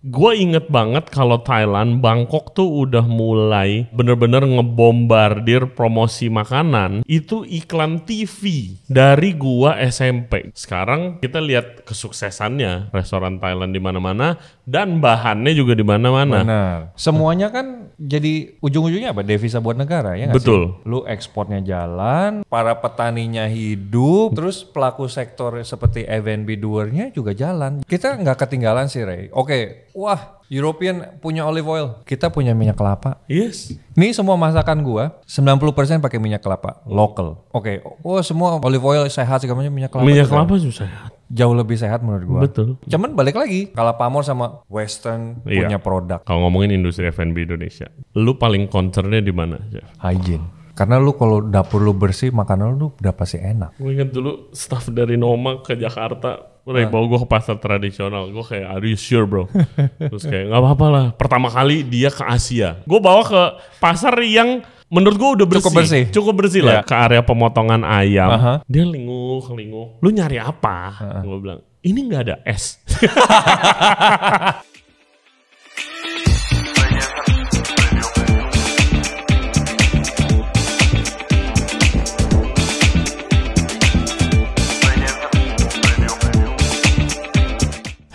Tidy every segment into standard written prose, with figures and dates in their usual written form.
Gue inget banget kalau Thailand, Bangkok tuh udah mulai bener-bener ngebombardir promosi makanan. Itu iklan TV dari gua SMP. Sekarang kita lihat kesuksesannya restoran Thailand di mana-mana dan bahannya juga di mana-mana. Benar. Semuanya kan jadi ujung-ujungnya apa? Devisa buat negara ya nggak sih? Betul. Lu ekspornya jalan, para petaninya hidup, terus pelaku sektor seperti F&B doernya juga jalan. Kita nggak ketinggalan sih, Ray. Oke, wah, European punya olive oil, kita punya minyak kelapa. Yes. Nih semua masakan gua 90% pakai minyak kelapa local. Oke, oh semua olive oil sehat segala macam minyak kelapa. Minyak juga kelapa susah. jauh lebih sehat menurut gua. Betul. Cuman balik lagi, kalau Pamor sama Western punya produk Kalau ngomongin industri F&B Indonesia, lu paling concernnya di mana, Chef? hygiene. Karena lu kalau dapur lu bersih, makanan lu udah pasti enak. Gue inget dulu staff dari Noma ke Jakarta, bawa gue ke pasar tradisional. Gue kayak, are you sure bro? Terus kayak, gak apa-apa lah. Pertama kali dia ke Asia. Gue bawa ke pasar yang menurut gue udah bersih. Cukup bersih lah. Ke area pemotongan ayam. Dia linguh. Lu nyari apa? Gue bilang, ini gak ada es.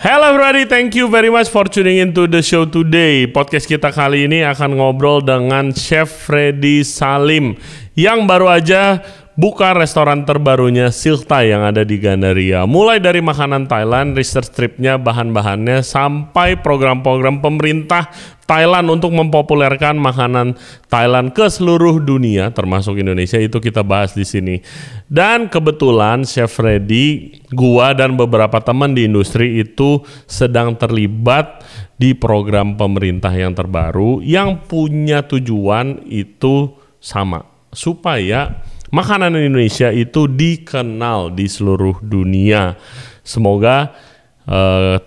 Hello everybody, thank you very much for tuning into the show today. Podcast kita kali ini akan ngobrol dengan Chef Freddy Salim yang baru aja buka restoran terbarunya Silk Thai yang ada di Gandaria. Mulai dari makanan Thailand, research tripnya, bahan-bahannya, sampai program-program pemerintah Thailand untuk mempopulerkan makanan Thailand ke seluruh dunia, termasuk Indonesia, itu kita bahas di sini. Dan kebetulan Chef Freddy, gua dan beberapa teman di industri itu sedang terlibat di program pemerintah yang terbaru yang punya tujuan itu sama, supaya makanan Indonesia itu dikenal di seluruh dunia. Semoga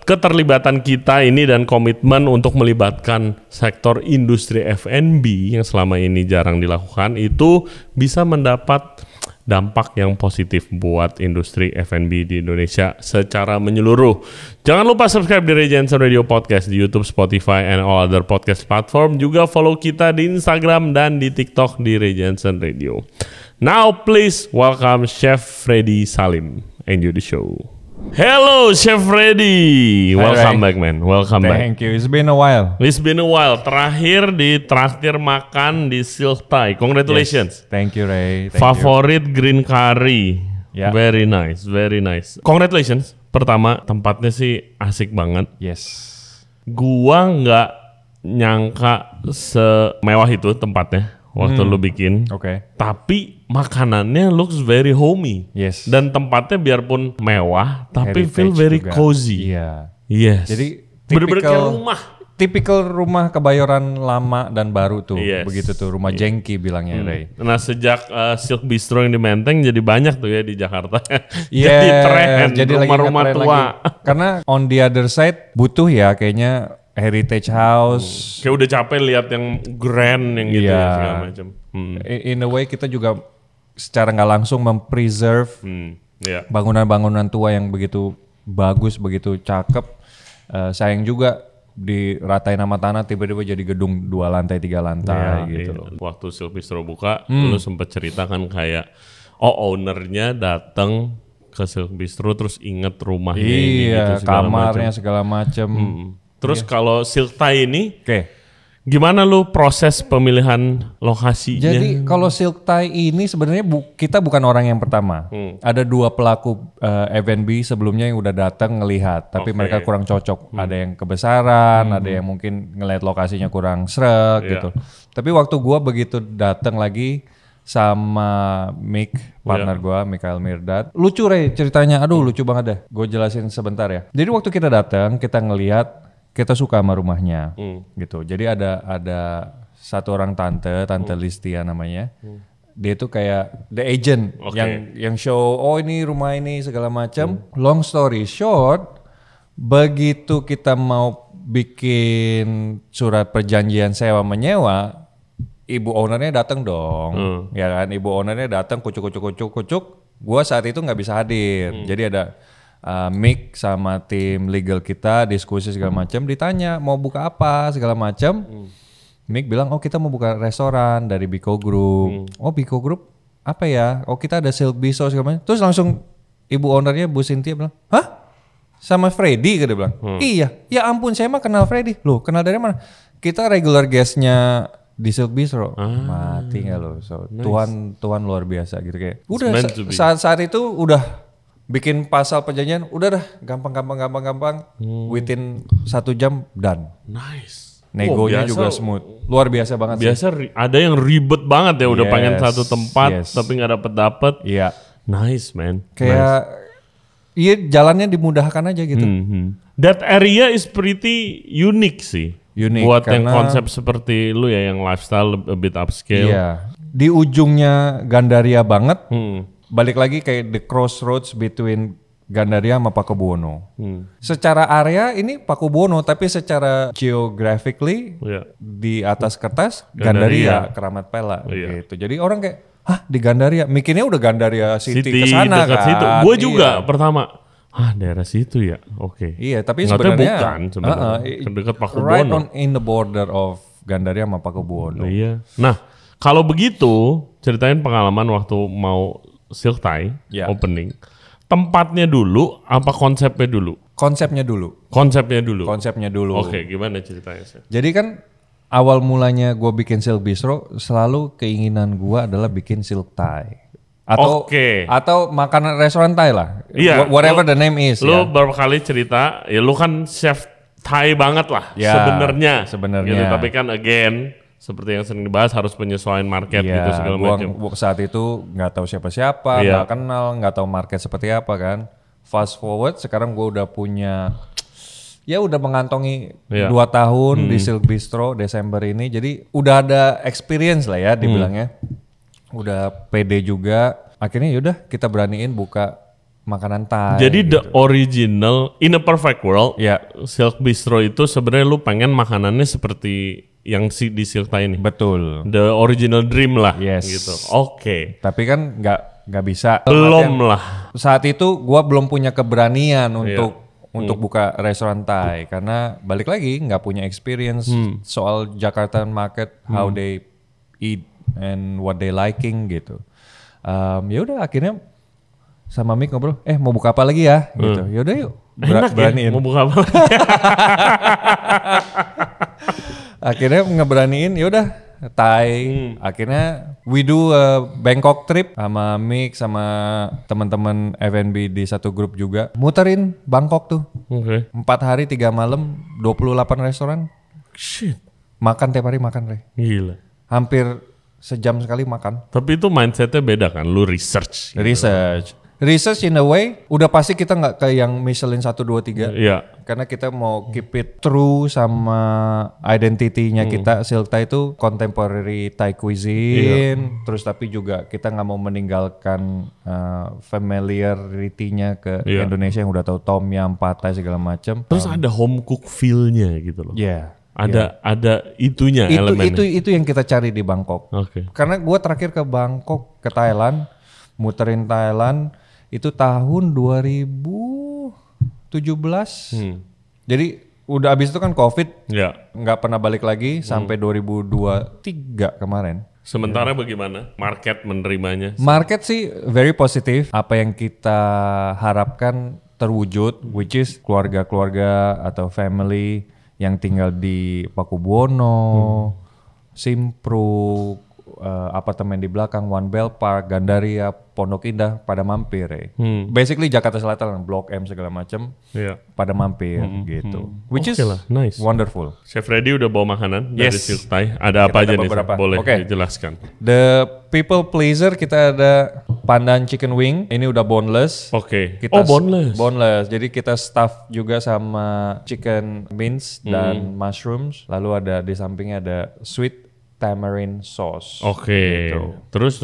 keterlibatan kita ini dan komitmen untuk melibatkan sektor industri F&B yang selama ini jarang dilakukan itu bisa mendapat dampak yang positif buat industri F&B di Indonesia secara menyeluruh. Jangan lupa subscribe di Ray Jensen Radio Podcast di YouTube, Spotify, and all other podcast platform. Juga follow kita di Instagram dan di TikTok di Ray Jensen Radio. Now please welcome Chef Freddy Salim. Enjoy the show. Hello Chef Freddy. Welcome back man. Welcome back. Thank you. It's been a while. It's been a while. Terakhir di traktir makan di Silk Thai. Congratulations. Yes. Thank you Ray. Favorit green curry. Yeah. Very nice, very nice. Congratulations. Pertama, tempatnya sih asik banget. Yes. Gua nggak nyangka semewah itu tempatnya waktu lu bikin. Oke. Tapi makanannya looks very homey. Yes. Dan tempatnya biarpun mewah, tapi Heritage feel very juga. cozy. Iya. Yes. Jadi bener-bener kayak rumah. Tipikal rumah Kebayoran lama dan baru tuh. Yes. Begitu tuh, rumah jengki bilangnya Ray. Nah sejak Silk Bistro yang di Menteng jadi banyak tuh ya di Jakarta. Yes, jadi tren jadi rumah-rumah lagi tua. lagi. Karena on the other side butuh ya kayaknya heritage house. Kayak udah capek lihat yang grand yang gitu ya, segala macam. In a way kita juga secara nggak langsung mempreserve bangunan-bangunan tua yang begitu bagus, begitu cakep. Sayang juga diratain sama tanah tiba-tiba jadi gedung 2 lantai 3 lantai gitu. Iya. Waktu Silk Bistro buka, lu sempet cerita kan kayak ownernya datang ke Silk Bistro terus inget rumahnya ini gitu, kamarnya segala macem. Terus kalau Silk Thai ini, gimana lu proses pemilihan lokasinya? Jadi kalau Silk Thai ini sebenarnya kita bukan orang yang pertama. Ada 2 pelaku F&B sebelumnya yang udah datang ngelihat, tapi mereka kurang cocok. Ada yang kebesaran, ada yang mungkin ngelihat lokasinya kurang srek gitu. Tapi waktu gua begitu datang lagi sama Mick, partner gua, Mikhail Mirdad. Lucu Ray ceritanya, aduh lucu banget deh. Gue jelasin sebentar ya. Jadi waktu kita datang, kita ngelihat, kita suka sama rumahnya, gitu. Jadi ada satu orang tante Listia namanya. Dia itu kayak the agent yang show, oh ini rumah ini segala macam. Long story short, begitu kita mau bikin surat perjanjian sewa menyewa, ibu ownernya datang dong, ya kan? Ibu ownernya datang kucuk. Gua saat itu nggak bisa hadir, jadi Mick sama tim legal kita diskusi segala macam, ditanya mau buka apa segala macam. Mick bilang, oh kita mau buka restoran dari Biko Group. Oh Biko Group apa ya? Oh kita ada Silk Bistro segala macam. Terus langsung ibu ownernya Bu Cynthia bilang, hah? Sama Freddy? Dia bilang, iya. Ya ampun saya mah kenal Freddy. Loh kenal dari mana? Kita regular guestnya di Silk Bistro. Mati nggak lo? So, nice. Tuhan luar biasa gitu kayak. Udah saat itu udah bikin pasal perjanjian, udah dah gampang. Within 1 jam done. Nice. Negonya juga smooth, luar biasa banget. Biasa ada yang ribet banget ya, udah pengen satu tempat tapi nggak dapet. Iya. Nice man. Kayak iya jalannya dimudahkan aja gitu. That area is pretty unique sih. Unik. Buat yang konsep seperti lu ya, yang lifestyle a bit upscale. Iya. Di ujungnya Gandaria banget. Balik lagi kayak the crossroads between Gandaria sama Pakubuwono. Secara area ini Pakubuwono, tapi secara geographically di atas kertas Gandaria, Keramat Pela gitu. Jadi orang kayak, hah di Gandaria? Mikirnya udah Gandaria City kesana kan? Situ. Gue juga pertama, daerah situ ya, oke. Iya, tapi sebenarnya bukan dekat Pakubuwono. Right in the border of Gandaria sama Pakubuwono. Iya. Nah, kalau begitu ceritain pengalaman waktu mau Silk Thai opening. Tempatnya dulu, apa konsepnya dulu? Konsepnya dulu. Oke, gimana ceritanya? Jadi kan awal mulanya gue bikin Silk Bistro, selalu keinginan gue adalah bikin Silk Thai. Atau makanan restoran Thai lah. Iya. Whatever the name is. Lu beberapa kali cerita, ya lu kan chef Thai banget lah sebenarnya. Gitu, tapi kan again, seperti yang sering dibahas harus penyesuaian market gitu segala macam. Saat itu nggak tahu siapa-siapa, nggak kenal, nggak tahu market seperti apa kan. Fast forward sekarang gue udah punya, udah mengantongi 2 tahun di Silk Bistro Desember ini. Jadi udah ada experience lah ya dibilangnya. Udah pede juga. Akhirnya yaudah kita beraniin buka makanan Thai. Jadi the original in a perfect world, Silk Bistro itu sebenarnya lu pengen makanannya seperti yang di Silk Thai ini. Betul. The original dream lah. Gitu. Oke. Tapi kan nggak bisa. Belum lah. Saat itu gua belum punya keberanian untuk buka restoran Thai karena balik lagi nggak punya experience soal Jakarta market, how they eat and what they liking gitu. Ya udah akhirnya sama Mick ngobrol, mau buka apa lagi ya? Gitu. Ya udah yuk. Beraniin. Mau buka apa lagi? Akhirnya ngeberaniin, yaudah Thai. Akhirnya we do a Bangkok trip sama Mick sama teman-teman F&B di satu grup juga. Muterin Bangkok tuh. 4 hari 3 malam, 28 restoran. Shit. Makan tiap hari makan, Re. Gila. Hampir sejam sekali makan. Tapi itu mindsetnya beda kan, lu research. Research in a way, udah pasti kita nggak kayak yang Michelin 1, 2, 3. Iya. Karena kita mau keep it true sama identity-nya kita. Silk Thai itu contemporary Thai cuisine. Terus tapi juga kita nggak mau meninggalkan familiarity-nya ke Indonesia yang udah tahu tom yum, pad thai segala macam. Terus ada home cook feel-nya gitu loh. Iya. Ada itunya elemennya. Itu yang kita cari di Bangkok. Karena gue terakhir ke Bangkok, ke Thailand, muterin Thailand. Itu tahun 2017. Jadi udah abis itu kan COVID, nggak pernah balik lagi sampai 2023 kemarin. Sementara bagaimana market menerimanya? Market sih very positif. Apa yang kita harapkan terwujud, which is keluarga-keluarga atau family yang tinggal di Pakubuwono, Simpruk, apartemen di belakang, One Bell Park, Gandaria, Pondok Indah pada mampir Basically Jakarta Selatan, Blok M segala macam pada mampir gitu. Which is nice. Wonderful. Chef Freddy udah bawa makanan dari Silk Thai. Ada apa aja nih? Boleh dijelaskan. The people pleaser kita ada pandan chicken wing. Ini udah boneless. Boneless. Boneless. Jadi kita stuff juga sama chicken mince dan mushrooms. Lalu ada di sampingnya ada sweet tamarind sauce. Gitu. Terus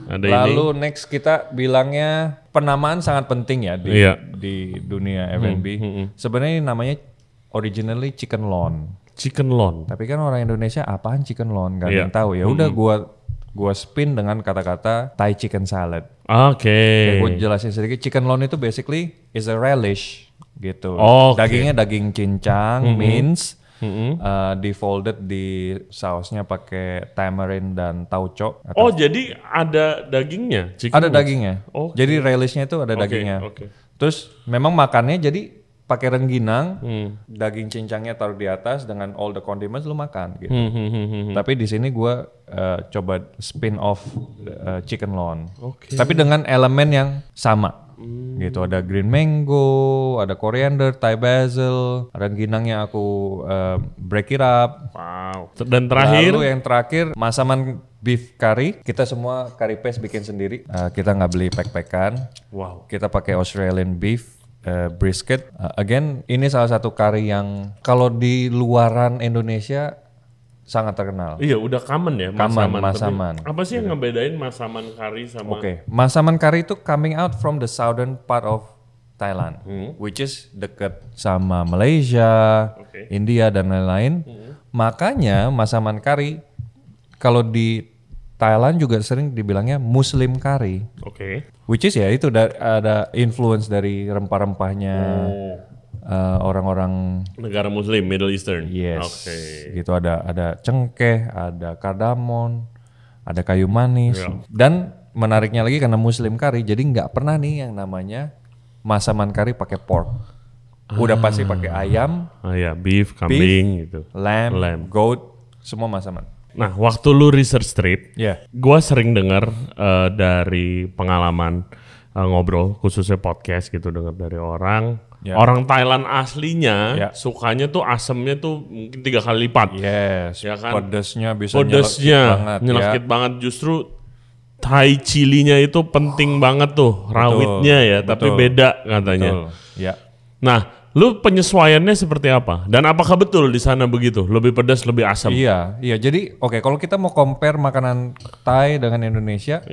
ada lalu next kita bilangnya penamaan sangat penting ya di dunia F&B. Sebenarnya namanya originally chicken loin. Chicken loin. Tapi kan orang Indonesia apaan chicken loin? Gak ada yang tahu. Ya udah gua gue spin dengan kata-kata Thai chicken salad. Oke. Gue jelasin sedikit, chicken loin itu basically is a relish gitu. Oke. Dagingnya daging cincang, mince, difolded di sausnya pakai tamarind dan tauco. Oh, jadi ada dagingnya? Ada dagingnya. Oke. Jadi relishnya itu ada dagingnya. Terus memang makannya jadi pakai rengginang, daging cincangnya taruh di atas dengan all the condiments, lu makan gitu. Tapi di sini gue coba spin off chicken loin. Tapi dengan elemen yang sama. Gitu, ada green mango, ada coriander, Thai basil, rengginang yang aku break it up. Wow. Dan terakhir? Lalu yang terakhir masaman beef curry. Kita semua curry paste bikin sendiri. Kita nggak beli pack-packan. Wow. Kita pakai Australian beef brisket. Again, ini salah satu curry yang kalau di luaran Indonesia sangat terkenal. Iya, udah common ya Masaman. Apa sih yang ngebedain masaman kari sama? Masaman kari itu coming out from the southern part of Thailand, which is dekat sama Malaysia, India dan lain-lain. Makanya masaman kari kalau di Thailand juga sering dibilangnya Muslim curry. Which is ya itu ada influence dari rempah-rempahnya. Orang-orang negara Muslim, Middle Eastern. Yes. Gitu ada cengkeh, ada kardamon, ada kayu manis. Dan menariknya lagi karena Muslim curry, jadi nggak pernah nih yang namanya masaman curry pakai pork. Udah pasti pakai ayam, beef, kambing gitu. Lamb, goat, semua masaman. Nah, waktu lu research trip, gua sering dengar dari pengalaman ngobrol, khususnya podcast gitu, dengar dari orang Thailand aslinya sukanya tuh asemnya tuh mungkin 3 kali lipat. Ya kan? Pedesnya bisa nyelekit banget. Justru Thai chilinya itu penting banget tuh, rawitnya tapi beda katanya. Nah, lu penyesuaiannya seperti apa? Dan apakah betul di sana begitu? Lebih pedas, lebih asam? Iya. Jadi kalau kita mau compare makanan Thai dengan Indonesia,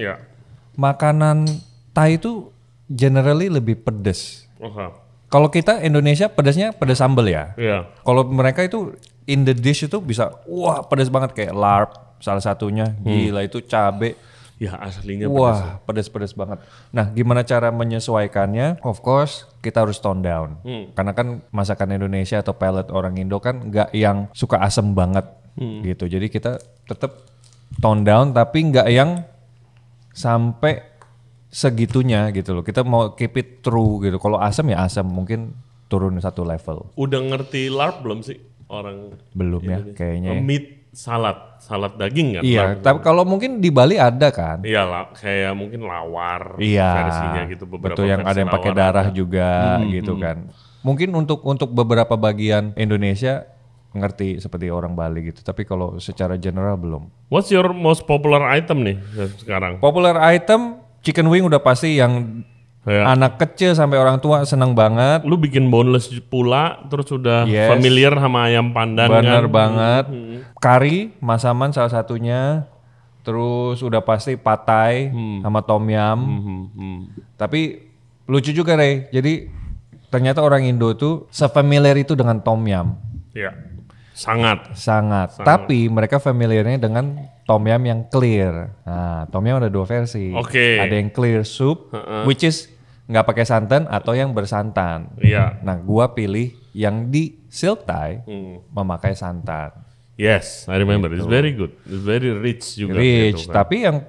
makanan Thai itu generally lebih pedas. Kalau kita Indonesia pedasnya pedas sambal ya. Kalau mereka itu in the dish itu bisa pedas banget kayak larp salah satunya. Gila itu cabe. Ya aslinya pedas. Pedas banget. Nah, gimana cara menyesuaikannya? Of course, kita harus tone down. Karena kan masakan Indonesia atau palate orang Indo kan nggak yang suka asem banget gitu. Jadi kita tetap tone down tapi nggak yang sampai segitunya gitu loh. Kita mau keep it true gitu. Kalau asam ya asam, mungkin turun satu level. Udah ngerti larp belum sih orang? Belum ya kayaknya. Meat salad daging kan? Iya, tapi kalau mungkin di Bali ada kan? Iya lah, kayak mungkin lawar versinya gitu. Beberapa betul, yang ada yang pakai darah juga gitu kan. Mungkin untuk beberapa bagian Indonesia ngerti seperti orang Bali gitu. Tapi kalau secara general belum. What's your most popular item nih sekarang? Popular item chicken wing udah pasti yang anak kecil sampai orang tua seneng banget. Lu bikin boneless pula, terus udah familiar sama ayam pandan. Bener banget. Curry, masaman salah satunya. Terus udah pasti pad thai sama tom yum. Tapi lucu juga Ray. Jadi ternyata orang Indo tuh se-familiar itu dengan tom yum. Iya. Sangat. Tapi mereka familiarnya dengan tom yum yang clear. Nah, tom yum ada 2 versi. Ada yang clear soup, which is nggak pakai santan atau yang bersantan. Nah, gua pilih yang di silk Thai memakai santan. Yes, I remember. It's very good. It's very rich juga. Rich, gitu kan. Tapi yang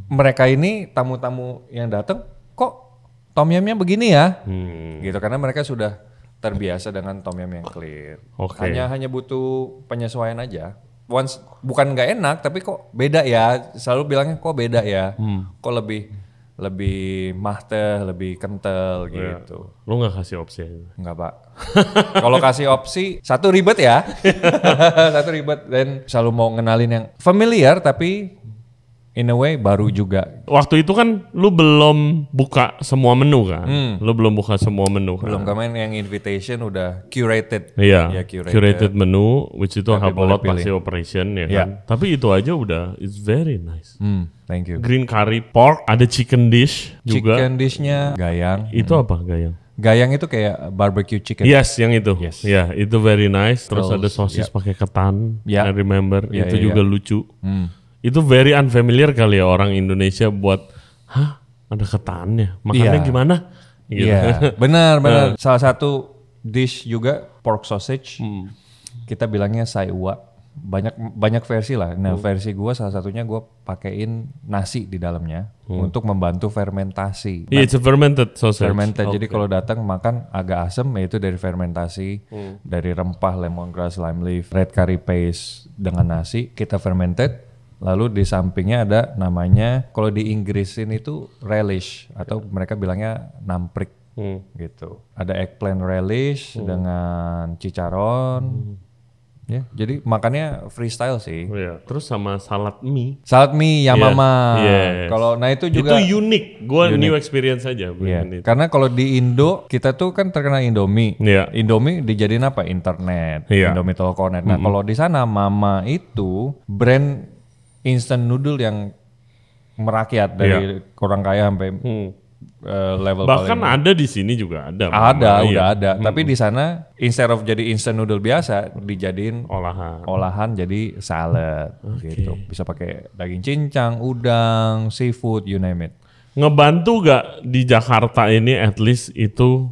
mereka ini tamu-tamu yang datang kok tom yumnya begini ya? Gitu karena mereka sudah terbiasa dengan tom yum yang clear. Hanya butuh penyesuaian aja. Once bukan nggak enak tapi kok beda ya. Selalu bilangnya kok beda ya. Kok lebih mahteh, lebih kental gitu. Lu nggak kasih opsi? Nggak Pak. Kalau kasih opsi satu ribet ya. Satu ribet dan selalu mau ngenalin yang familiar tapi in a way baru juga. Waktu itu kan lu belum buka semua menu kan? Lu belum buka semua menu kan? Belum, kemarin yang invitation udah curated. Iya, curated menu, which itu help a lot pasti operation ya kan? Tapi itu aja udah, it's very nice. Thank you. Green curry pork, ada chicken dish juga. Chicken dishnya gayang. Itu apa gayang? Gayang itu kayak barbecue chicken. Yes, yang itu. Ya, itu very nice. Terus ada sosis pakai ketan. I remember, itu juga lucu. itu very unfamiliar kali ya orang Indonesia buat, hah ada ketannya, makannya gimana? Gitu. Iya, benar. Salah satu dish juga pork sausage, kita bilangnya saiwa. Banyak versi lah. Nah versi gue salah satunya gue pakein nasi di dalamnya untuk membantu fermentasi. Iya, it's a fermented sausage. Fermented. Jadi kalau datang makan agak asem, yaitu dari fermentasi, dari rempah lemongrass, lime leaf, red curry paste dengan nasi kita fermented. Lalu di sampingnya ada namanya, kalau di Inggrisin itu relish atau mereka bilangnya namprik gitu. Ada eggplant relish dengan cicaron. Ya, jadi makannya freestyle sih. Iya. Terus sama salad mie. Salad mie Yamama. Yes. Kalau itu juga itu unik. Gue new experience aja. Iya. Karena kalau di Indo kita tuh kan terkenal Indomie. Iya. Indomie dijadiin apa? Internet. Iya. Indomie Telkonet. Nah kalau di sana Mama itu brand instant noodle yang merakyat dari orang kaya sampai level bahkan paling. ada di sini juga ada. Udah ada. Tapi di sana instead of jadi instant noodle biasa dijadiin olahan jadi salad gitu. Bisa pakai daging cincang, udang, seafood, you name it. Ngebantu gak di Jakarta ini at least itu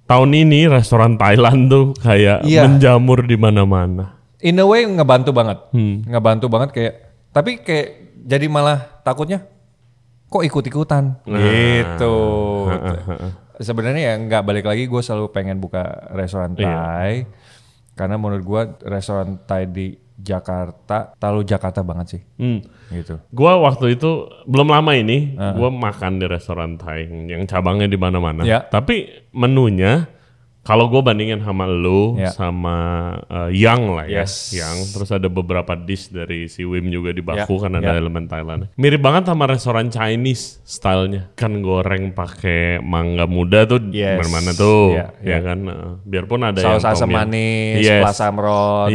tahun ini restoran Thailand tuh kayak menjamur di mana-mana. In a way ngebantu banget. Ngebantu banget tapi kayak jadi malah takutnya kok ikut-ikutan gitu. Sebenarnya ya nggak, balik lagi gue selalu pengen buka restoran Thai karena menurut gue restoran Thai di Jakarta terlalu Jakarta banget sih. Gitu. Gue waktu itu belum lama ini gue makan di restoran Thai yang cabangnya di mana-mana. Tapi menunya kalau gue bandingin sama lu sama Yang lah ya, Yang, terus ada beberapa dish dari si Wim juga di baku kan ada elemen Thailand. Mirip banget sama restoran Chinese stylenya, kan goreng pakai mangga muda tuh, mana tuh, ya kan. Biarpun ada saus yang asam manis, plasamron.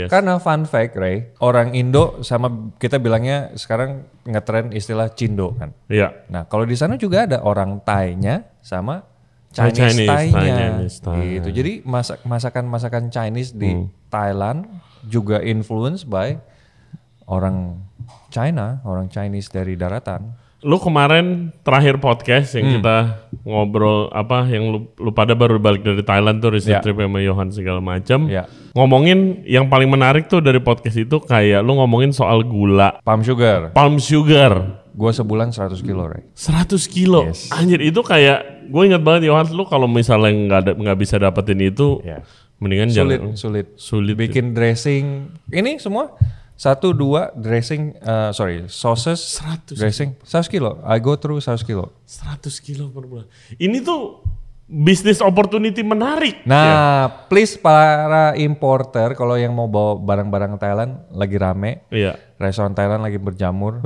Karena fun fact, Ray, orang Indo sama kita bilangnya sekarang ngetren istilah Cindo kan. Iya. Nah kalau di sana juga ada orang Thai-nya sama Chinese Thai-nya gitu. Jadi masakan Chinese di Thailand juga influence by orang China, orang Chinese dari daratan. Lu kemarin terakhir podcast yang kita ngobrol yang lu pada baru balik dari Thailand tuh recent trip sama Johan segala macam. Ngomongin yang paling menarik tuh dari podcast itu kayak lu ngomongin soal gula. Palm sugar. Gue sebulan 100 kilo, Ray. 100 kilo? Yes. Anjir, itu kayak, gue ingat banget Johan, lu kalau misalnya nggak bisa dapetin itu, mendingan sulit. Bikin dressing, ini semua 1, 2 dressing, sauces, 100 dressing, 100 kilo. I go through 100 kilo. 100 kilo per bulan. Ini tuh business opportunity menarik. Nah, please para importer, kalau yang mau bawa barang-barang Thailand lagi rame, restoran Thailand lagi berjamur.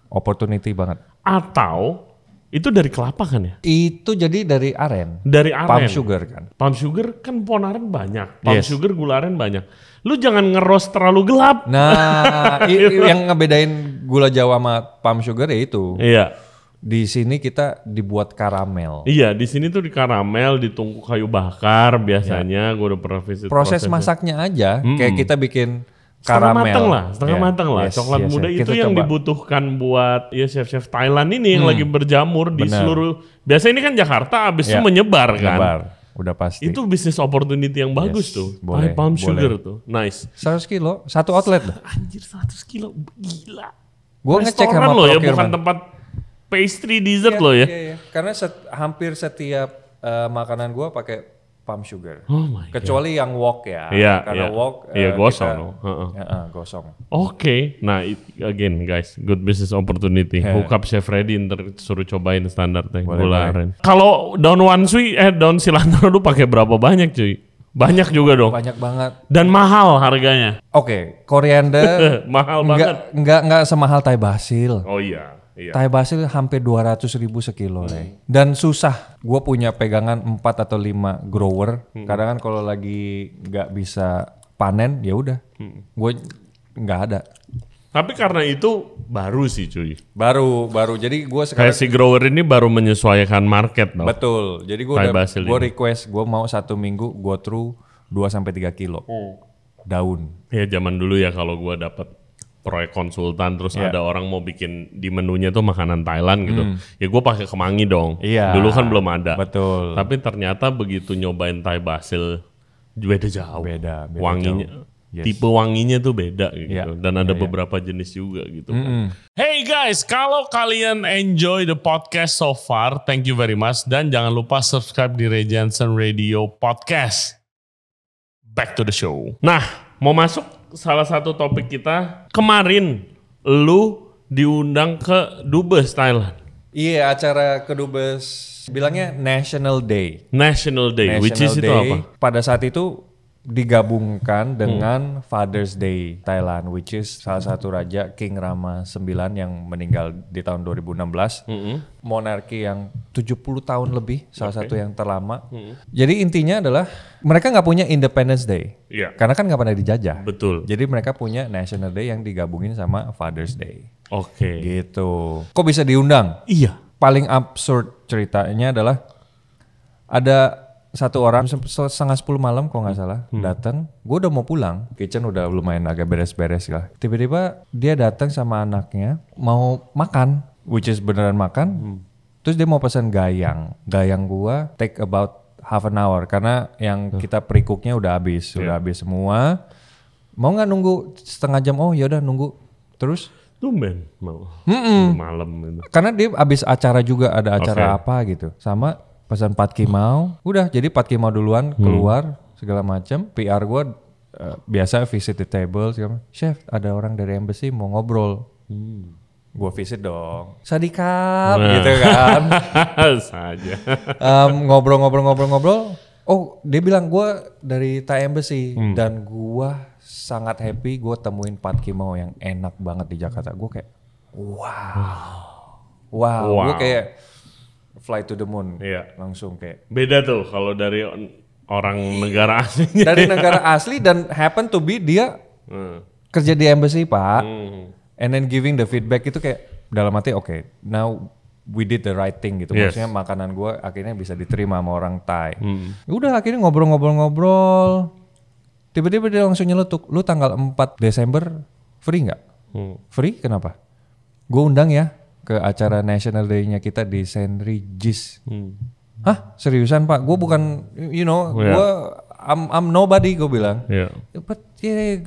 Opportunity banget. Atau itu dari kelapa kan ya? Itu jadi dari aren. Dari aren. Palm sugar kan. Palm sugar kan pohon aren banyak. Palm sugar gula aren banyak. Lu jangan ngeroast terlalu gelap. Nah, yang ngebedain gula Jawa sama palm sugar ya itu. Iya. Di sini kita dibuat karamel. Iya, di sini tuh di karamel, ditungku kayu bakar biasanya. Gue udah pernah visit. Proses masaknya aja kayak kita bikin karamel. Setengah matang lah. Coklat muda itu yang dibutuhkan buat chef-chef Thailand ini yang lagi berjamur di seluruh. Biasanya ini kan Jakarta, abis itu menyebar kan. Udah pasti. Itu bisnis opportunity yang bagus tuh. Palm sugar tuh, nice. 100 kilo, satu outlet loh. Anjir 100 kilo, gila. Gue ngecek sama loh ya, bukan tempat pastry dessert loh ya. Iya. Karena hampir setiap makanan gue pakai palm sugar. Oh my kecuali yang wok ya. Karena wok gosong. Gosong. Oke. Nah, again guys, good business opportunity. Hook up Chef Freddy, ntar suruh cobain standarnya gula aren. Kalau daun wanshui daun cilantro lu pakai berapa banyak cuy? Banyak juga dong. Banyak banget. Dan mahal harganya. Oke, koriander mahal banget. Enggak semahal Thai basil. Oh iya. Thai basil hampir 200.000 sekilo, dan susah. Gue punya pegangan 4 atau 5 grower. Kadang kan kalau lagi nggak bisa panen, ya udah, gue nggak ada. Tapi karena itu baru sih cuy. Baru. Jadi gue sekarang kayak si grower ini baru menyesuaikan market, no? Betul. Jadi gue request, gue mau 1 minggu gue through 2-3 kilo daun. Ya zaman dulu ya kalau gue dapat proyek konsultan, terus ada orang mau bikin di menunya tuh makanan Thailand gitu. Ya gue pakai kemangi dong. Dulu kan belum ada. Betul. Tapi ternyata begitu nyobain Thai basil beda jauh. Beda wanginya. jauh. Yes. Tipe wanginya tuh beda gitu. Dan ada beberapa jenis juga gitu kan. Hey guys, kalau kalian enjoy the podcast so far, thank you very much. Dan jangan lupa subscribe di Ray Jensen Radio Podcast. Back to the show. Nah, mau masuk salah satu topik kita. Kemarin lu diundang ke Dubes, Thailand. Iya, acara ke Dubes bilangnya National Day. National Day, which is itu apa? Pada saat itu digabungkan dengan Father's Day Thailand, which is salah satu raja King Rama IX yang meninggal di tahun 2016. Monarki yang 70 tahun lebih, salah satu yang terlama. Jadi intinya adalah mereka nggak punya Independence Day, karena kan nggak pernah dijajah. Betul. Jadi mereka punya National Day yang digabungin sama Father's Day. Oke. Gitu. Kok bisa diundang? Iya. Paling absurd ceritanya adalah ada satu orang 9:30 malam kalau nggak salah datang. Gue udah mau pulang, kitchen udah lumayan agak beres-beres lah. Tiba-tiba dia datang sama anaknya mau makan, which is beneran makan. Terus dia mau pesan gayang. Gayang gua take about half an hour karena yang kita pre-cooknya udah habis, udah habis semua. Mau nggak nunggu setengah jam? Oh yaudah nunggu. Terus? Tumben mau malam gitu. Karena dia habis acara juga, ada acara apa gitu. Sama pesan Pat Kimau, udah jadi Pat Kimau duluan keluar segala macam. PR gue biasa visit the table, chef ada orang dari embassy mau ngobrol. Gue visit dong, sadikap gitu kan. Saja. Ngobrol. Oh dia bilang gue dari Thai embassy dan gue sangat happy gue temuin Pat Kimau yang enak banget di Jakarta. Gue kayak wow. Gue kayak fly to the moon, langsung kayak. Beda tuh kalau dari orang negara aslinya. Dari negara asli dan happen to be dia kerja di embassy Pak, and then giving the feedback itu kayak dalam hati okay, now we did the right thing gitu. Maksudnya makanan gue akhirnya bisa diterima sama orang Thai. Udah akhirnya ngobrol. Tiba-tiba dia langsung nyeletuk, lu tanggal 4 Desember free nggak? Free kenapa? Gue undang ya ke acara National Day-nya kita di St. Regis. Hah? Seriusan Pak? Gue bukan, gue I'm nobody, gue bilang.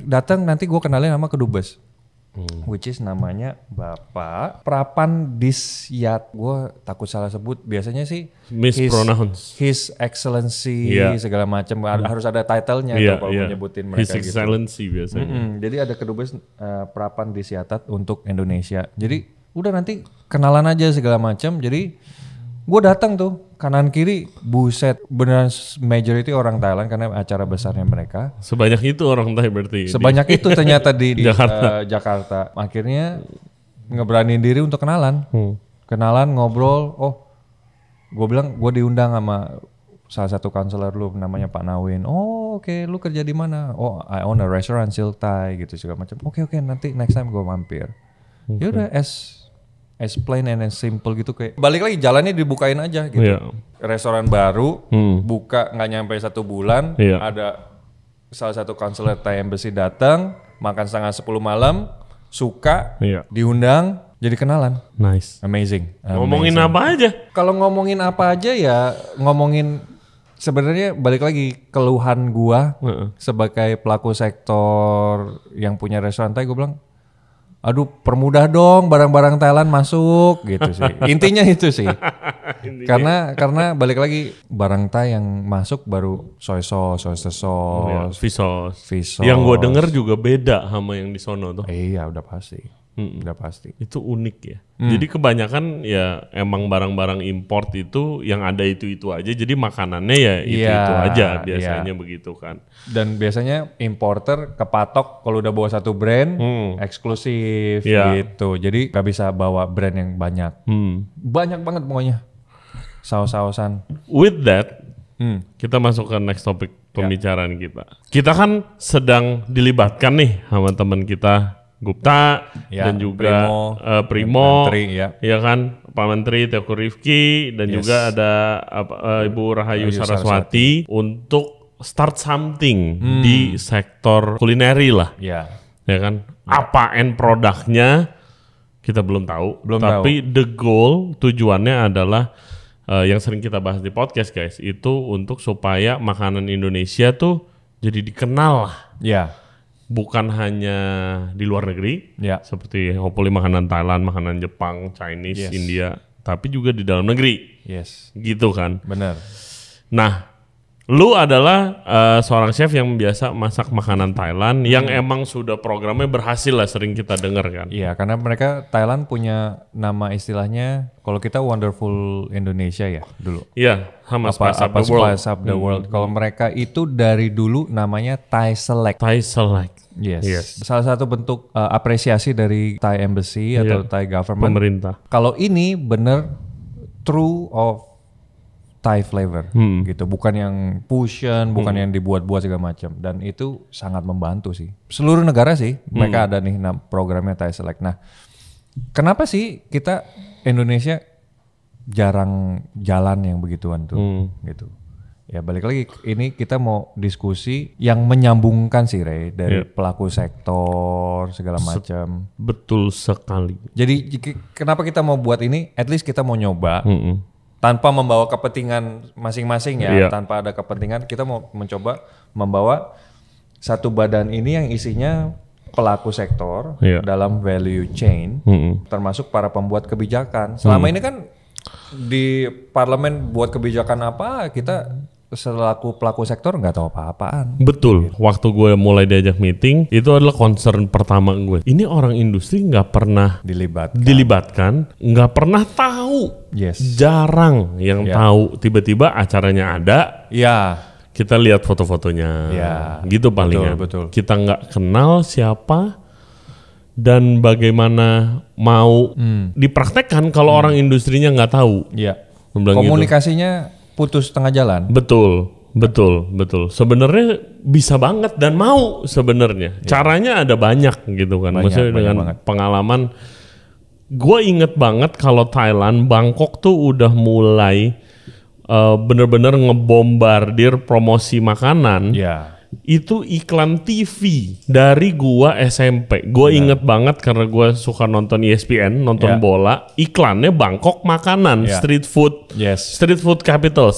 Datang nanti gue kenalin sama kedubes. Which is namanya Bapak Prapan Disyat. Gue takut salah sebut. Biasanya sih mispronounce. His Excellency segala macam. Harus ada title-nya kalau menyebutin mereka. His Excellency gitu. Biasanya. Jadi ada kedubes Prapan Disyatat untuk Indonesia. Jadi udah nanti kenalan aja segala macam. Jadi gue datang tuh kanan kiri, buset, beneran majority orang Thailand karena acara besarnya mereka. Sebanyak itu orang Thai berarti. Sebanyak itu ternyata di Jakarta. Akhirnya ngeberaniin diri untuk kenalan. Kenalan, ngobrol. Oh, gue bilang gue diundang sama salah satu konselor lu namanya Pak Nawin. Oh oke, lu kerja di mana? Oh I own a restaurant Silk Thai gitu segala macam. Oke, nanti next time gue mampir. Ya udah as plain and as simple gitu kayak balik lagi jalannya dibukain aja gitu. Restoran baru buka nggak nyampe 1 bulan, ada salah satu konselor Thai Embassy datang makan 9:30 malam, suka diundang jadi kenalan. Nice. Amazing. Ngomongin apa aja? Kalau ngomongin apa aja ya ngomongin sebenarnya balik lagi keluhan gua sebagai pelaku sektor yang punya restoran Thai, gue bilang aduh permudah dong barang-barang Thailand masuk gitu sih. Intinya itu sih. Karena balik lagi barang Thai yang masuk baru soy sauce, fish sauce. Yang gue denger juga beda sama yang di sono tuh. Iya udah pasti. Udah pasti. Itu unik ya. Jadi kebanyakan ya emang barang-barang import itu yang ada itu aja. Jadi makanannya ya itu aja biasanya begitu kan. Dan biasanya importer kepatok kalau udah bawa satu brand eksklusif gitu. Jadi gak bisa bawa brand yang banyak. Banyak banget pokoknya. Saus-sausan. With that, kita masuk ke next topic pembicaraan kita. Kita kan sedang dilibatkan nih sama teman kita Gupta dan juga Primo, Menteri, ya kan, Pak Menteri Teuku Rifki dan juga ada Ibu Rahayu Saraswati untuk start something di sektor kulineri lah. Ya ya kan? Apa end produknya kita belum tahu. Tapi the goal, tujuannya adalah yang sering kita bahas di podcast guys, itu untuk supaya makanan Indonesia tuh jadi dikenal lah. Ya. Bukan hanya di luar negeri, seperti hopefully makanan Thailand, makanan Jepang, Chinese, India, tapi juga di dalam negeri. Gitu kan. Benar. Nah, lu adalah seorang chef yang biasa masak makanan Thailand yang emang sudah programnya berhasil lah, sering kita dengar kan. Iya, karena mereka Thailand punya nama istilahnya, kalau kita Wonderful Indonesia ya dulu. Iya, sama Spice Up the World. Spice Up the World. Kalau mereka itu dari dulu namanya Thai Select. Thai Select. Yes. Salah satu bentuk apresiasi dari Thai Embassy atau Thai government. Pemerintah. Kalau ini bener true of Thai flavor gitu, bukan yang fusion, bukan yang dibuat-buat segala macam, dan itu sangat membantu sih. Seluruh negara sih mereka ada nih programnya Thai Select. Nah, kenapa sih kita Indonesia jarang jalan yang begituan tuh gitu? Ya balik lagi, ini kita mau diskusi yang menyambungkan sih Ray, dari pelaku sektor segala macam. Betul sekali. Jadi kenapa kita mau buat ini? At least kita mau nyoba. Tanpa membawa kepentingan masing-masing ya, tanpa ada kepentingan, kita mau mencoba membawa satu badan ini yang isinya pelaku sektor dalam value chain, termasuk para pembuat kebijakan. Selama ini kan di parlemen buat kebijakan apa, kita selaku pelaku sektor nggak tahu apa-apaan. Betul. Waktu gue mulai diajak meeting, itu adalah concern pertama gue. Ini orang industri nggak pernah dilibatkan, nggak pernah tahu. Jarang yang tahu. Tiba-tiba acaranya ada. Kita lihat foto-fotonya. Gitu paling betul. Kita nggak kenal siapa dan bagaimana mau dipraktekkan kalau orang industrinya nggak tahu. Komunikasinya putus tengah jalan. Betul. Sebenarnya bisa banget dan mau sebenarnya. Caranya ada banyak gitu kan. Maksudnya dengan pengalaman, gue inget banget kalau Thailand, Bangkok tuh udah mulai bener-bener ngebombardir promosi makanan. Itu iklan TV dari gua SMP. Gua inget banget karena gua suka nonton ESPN, nonton bola. Iklannya Bangkok makanan, street food, street food capital.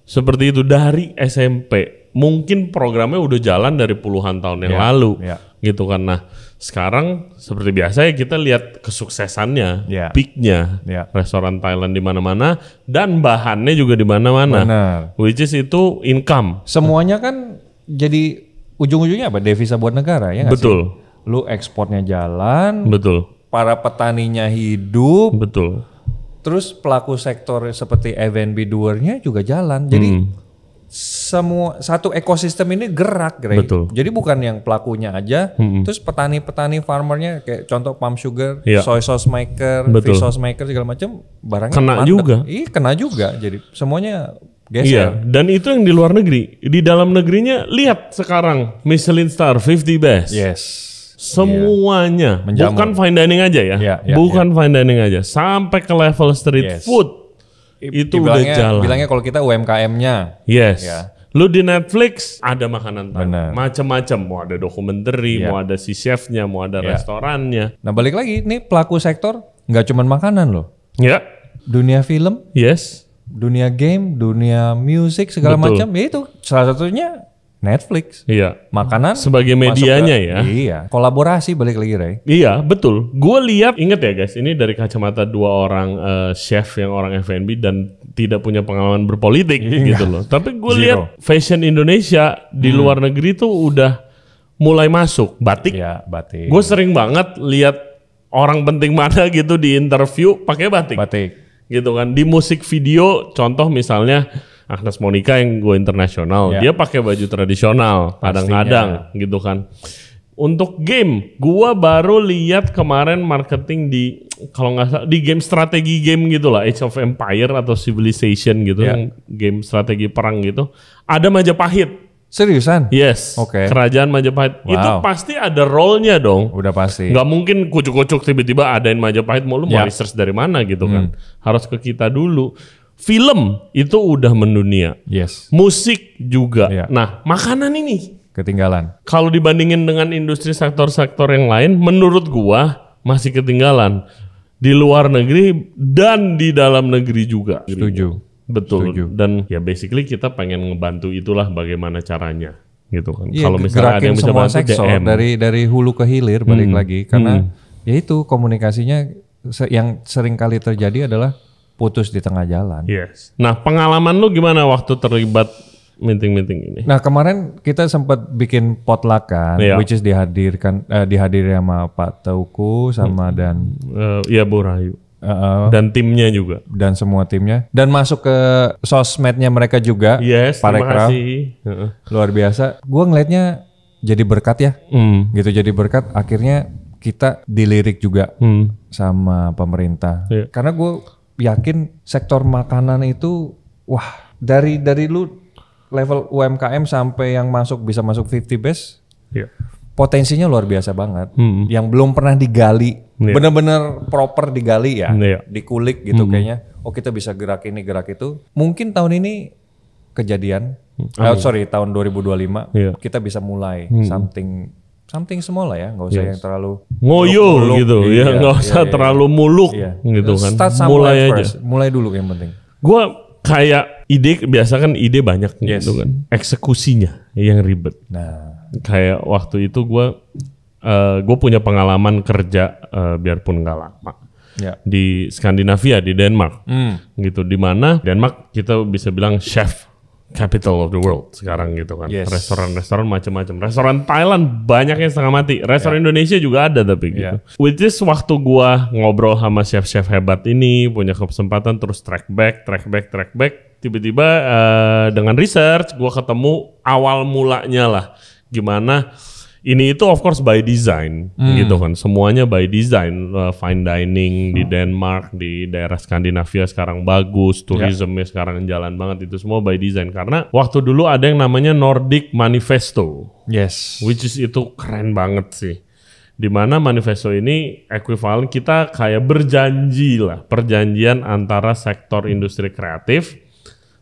Seperti itu dari SMP. Mungkin programnya udah jalan dari puluhan tahun yang lalu, gitu kan. Nah, sekarang seperti biasa ya kita lihat kesuksesannya, peaknya, restoran Thailand di mana-mana dan bahannya juga di mana-mana, which is itu income. Semuanya kan jadi ujung-ujungnya apa? Devisa buat negara ya. Betul. Sih? Lu ekspornya jalan. Betul. Para petaninya hidup. Betul. Terus pelaku sektor seperti F&B doernya juga jalan. Jadi semua satu ekosistem ini gerak, Greg. Jadi bukan yang pelakunya aja, terus petani-petani farmernya kayak contoh palm sugar, soy sauce maker, fish sauce maker segala macam barangnya kena juga. Iya, kena juga. Jadi semuanya geser. Dan itu yang di luar negeri. Di dalam negerinya lihat sekarang Michelin Star 50 Best. Semuanya, bukan fine dining aja ya. Bukan fine dining aja, sampai ke level street food. Itu udah jalan. Bilangnya kalau kita UMKM-nya. Lu di Netflix ada makanan macam-macam, mau ada dokumenter, mau ada si chefnya, mau ada restorannya. Nah balik lagi, nih pelaku sektor nggak cuma makanan loh. Dunia film, dunia game, dunia musik segala macam, ya itu salah satunya Netflix. Makanan sebagai medianya ya. Kolaborasi balik lagi Ray. Betul. Gue lihat, inget ya guys, ini dari kacamata dua orang chef yang orang F&B dan tidak punya pengalaman berpolitik gitu loh. Tapi gue lihat fashion Indonesia di luar negeri tuh udah mulai masuk. Batik. Batik. Gue sering banget lihat orang penting mana gitu di interview pakai batik. Gitu kan. Di musik video, contoh misalnya Agnes Monica yang go internasional, dia pakai baju tradisional kadang-kadang gitu kan. Untuk game, gua baru lihat kemarin marketing di, kalau nggak salah, di game strategi game gitulah, Age of Empire atau Civilization gitu, yang game strategi perang gitu. Ada Majapahit. Seriusan? Yes. Kerajaan Majapahit. Itu pasti ada role-nya dong. Udah pasti. Nggak mungkin kucuk-kucuk tiba-tiba adain Majapahit, mau research dari mana gitu kan. Harus ke kita dulu. Film itu udah mendunia. Musik juga. Nah, makanan ini ketinggalan. Kalau dibandingin dengan industri sektor-sektor yang lain, menurut gua masih ketinggalan di luar negeri dan di dalam negeri juga. Setuju. Betul. Setuju. Dan ya basically kita pengen ngebantu itulah bagaimana caranya gitu kan. Iya, Kalau misalnya ada yang bisa semua bantu sektor DM. dari hulu ke hilir balik lagi karena ya itu komunikasinya yang sering kali terjadi adalah putus di tengah jalan. Yes. Nah, pengalaman lu gimana waktu terlibat meeting-meeting ini? Nah, kemarin kita sempat bikin potluck kan, which is dihadiri sama Pak Teuku sama dan ya Bu Rahayu. Dan timnya juga. Dan semua timnya. Dan masuk ke sosmednya mereka juga. Yes, terima Parekraf. kasih. Luar biasa. Gua ngelihatnya jadi berkat ya. Gitu jadi berkat. Akhirnya kita dilirik juga sama pemerintah. Karena gue yakin sektor makanan itu wah dari lu level UMKM sampai yang bisa masuk 50 best. Potensinya luar biasa banget. Yang belum pernah digali, benar-benar proper digali ya, dikulik gitu kayaknya. Oh kita bisa gerak ini gerak itu. Mungkin tahun ini kejadian. Tahun 2025 kita bisa mulai something small lah ya, nggak usah yang terlalu ngoyo gitu ya, nggak usah terlalu muluk gitu kan. Mulai aja. Mulai dulu yang penting. Gue kayak ide biasa kan ide banyak gitu kan, eksekusinya yang ribet. Nah, kayak waktu itu gue punya pengalaman kerja biarpun nggak lama di Skandinavia di Denmark gitu, di mana Denmark kita bisa bilang chef capital of the world sekarang gitu kan. Restoran-restoran macam-macam. Restoran Thailand banyak yang setengah mati. Restoran Indonesia juga ada tapi gitu. Which is waktu gua ngobrol sama chef-chef hebat ini, punya kesempatan terus track back. Tiba-tiba dengan research gua ketemu awal mulanya lah. Gimana ini itu of course by design gitu kan. Semuanya by design. Fine dining di Denmark, di daerah Skandinavia sekarang bagus, tourismnya sekarang jalan banget, itu semua by design. Karena waktu dulu ada yang namanya Nordic Manifesto. Which is itu keren banget sih. Dimana manifesto ini ekuivalen kita kayak berjanji lah, perjanjian antara sektor industri kreatif.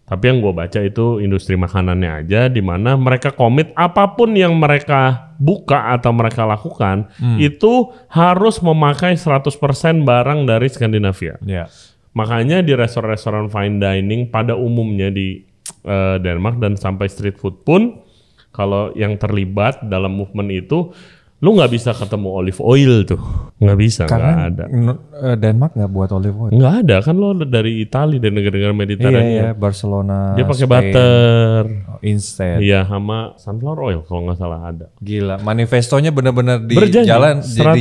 Tapi yang gue baca itu industri makanannya aja, di mana mereka komit apapun yang mereka buka atau mereka lakukan itu harus memakai 100% barang dari Skandinavia. Makanya di restoran-restoran fine dining pada umumnya di Denmark dan sampai street food pun, kalau yang terlibat dalam movement itu, lu nggak bisa ketemu olive oil tuh, nggak bisa, nggak ada. Denmark nggak buat olive oil. Nggak ada kan, lo dari Italia dan negara-negara Mediterania. Iya, Barcelona. Dia pakai butter, instead. Iya, sama sunflower oil kalau nggak salah ada. Gila, manifestonya benar-benar Berjanji,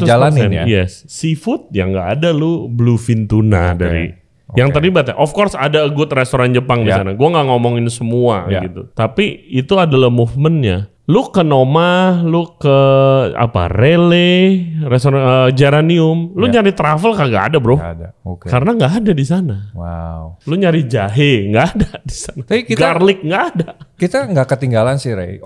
dijalanin ya. Yes, seafood yang nggak ada lu bluefin tuna dari. Yang terlibat ya, of course ada good restoran Jepang di sana. Gua nggak ngomongin semua gitu, tapi itu adalah movementnya. Lu ke Noma, lu ke Rele, restoran Geranium, lu nyari travel kagak ada bro, gak ada. Karena nggak ada di sana. Wow. Lu nyari jahe nggak ada di sana. Garlic nggak ada. Kita nggak ketinggalan sih Ray.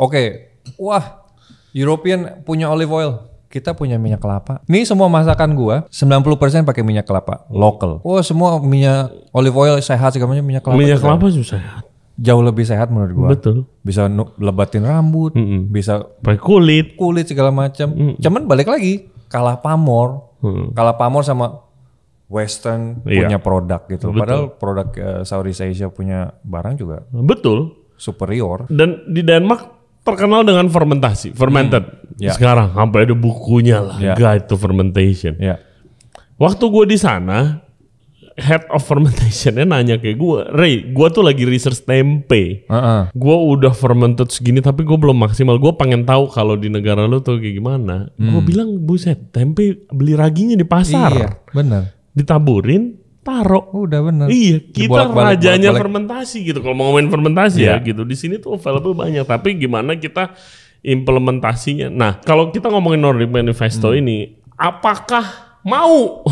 Wah, European punya olive oil. Kita punya minyak kelapa. Nih semua masakan gua 90% pakai minyak kelapa lokal. Oh semua minyak olive oil sehat segala macam minyak kelapa. Minyak kelapa susah sehat. Jauh lebih sehat menurut gua. Betul. Bisa lebatin rambut, bisa pakai kulit segala macam. Cuman balik lagi kalah pamor. Kalah pamor sama Western punya produk gitu. Betul. Padahal produk Southeast Asia punya barang juga superior. Dan di Denmark terkenal dengan fermented. Sekarang sampai ada bukunya lah, Guide to Fermentation. Waktu gue di sana, head of fermentationnya nanya kayak gue, Ray, gue tuh lagi research tempe. Gue udah fermented segini, tapi gue belum maksimal. Gue pengen tahu kalau di negara lu tuh kayak gimana. Gue bilang, buset, tempe beli raginya di pasar. Iya, bener. Ditaburin, taruh. Udah bener. Iya, kita rajanya fermentasi gitu. Kalau mau ngomongin fermentasi ya gitu. Di sini tuh available banyak. Tapi gimana kita implementasinya? Nah, kalau kita ngomongin Nordic Manifesto ini, apakah mau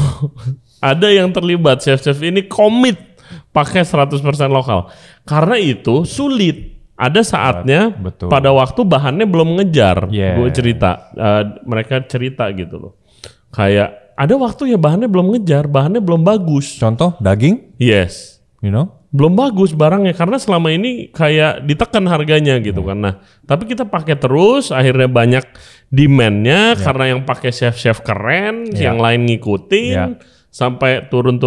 ada yang terlibat, chef-chef ini komit pakai 100% lokal? Karena itu sulit. Ada saatnya pada waktu bahannya belum ngejar. Gue cerita, mereka cerita gitu loh. Kayak ada waktu ya bahannya belum ngejar, bahannya belum bagus. Contoh daging? Yes. You know? belum bagus barangnya karena selama ini kayak ditekan harganya gitu kan. Nah, tapi kita pakai terus, akhirnya banyak demand-nya karena yang pakai chef-chef keren, yang lain ngikutin sampai turun